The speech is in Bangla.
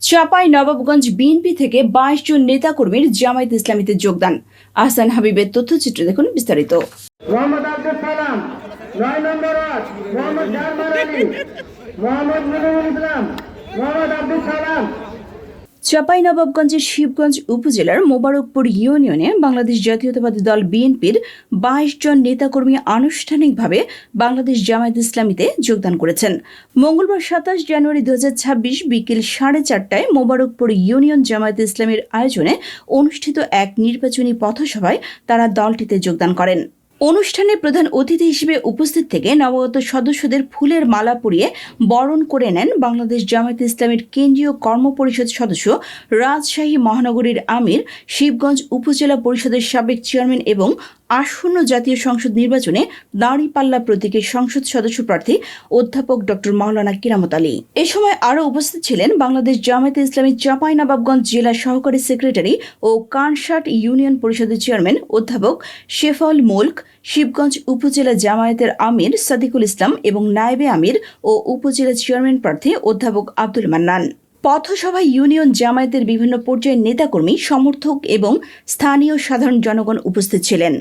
চাঁপাইনবাবগঞ্জ বিএনপি থেকে 22 জন নেতাকর্মীর জামায়াত ইসলামীতে যোগদান। আহসান হাবিবের তথ্যচিত্র দেখুন বিস্তারিত। মোহাম্মদ আব্দুল সালাম 9 নম্বর ওয়ার্ড, মোহাম্মদ জারমান আলী, মোহাম্মদ মুজিবুল ইসলাম, মোহাম্মদ আব্দুল সালাম। চাঁপাইনবাবগঞ্জের শিবগঞ্জ উপজেলার মোবারকপুর ইউনিয়নে বাংলাদেশ জাতীয়তাবাদী দল বিএনপির 22 জন নেতাকর্মী আনুষ্ঠানিকভাবে বাংলাদেশ জামায়াত ইসলামীতে যোগদান করেছেন। মঙ্গলবার 27 জানুয়ারি 2026 বিকেল 4:30টায় মোবারকপুর ইউনিয়ন জামায়াত ইসলামীর আয়োজনে অনুষ্ঠিত এক নির্বাচনী পথসভায় তারা দলটিতে যোগদান করেন। অনুষ্ঠানে প্রধান অতিথি হিসেবে উপস্থিত থেকে নবাগত সদস্যদের ফুলের মালা পরিয়ে বরণ করে নেন বাংলাদেশ জামায়াত ইসলামীর কেন্দ্রীয় কর্মপরিষদ সদস্য, রাজশাহী মহানগরীর আমির, শিবগঞ্জ উপজেলা পরিষদের সাবেক চেয়ারম্যান এবং আসন্ন জাতীয় সংসদ নির্বাচনে দাঁড়িপাল্লা প্রতীকের সংসদ সদস্য প্রার্থী অধ্যাপক ডক্টর মাওলানা কিরামত আলী। এ সময় আরও উপস্থিত ছিলেন বাংলাদেশ জামায়াতে ইসলামী চাঁপাইনবাবগঞ্জ জেলা সহকারী সেক্রেটারি ও কানসাট ইউনিয়ন পরিষদের চেয়ারম্যান অধ্যাপক শেফাউল মুলক, শিবগঞ্জ উপজেলা জামায়াতের আমির সাদিকুল ইসলাম এবং নায়েবে আমির ও উপজেলা চেয়ারম্যান প্রার্থী অধ্যাপক আব্দুল মান্নান। পথসভায় ইউনিয়ন জামায়াতের বিভিন্ন পর্যায়ের নেতাকর্মী, সমর্থক এবং স্থানীয় সাধারণ জনগণ উপস্থিত ছিলেন।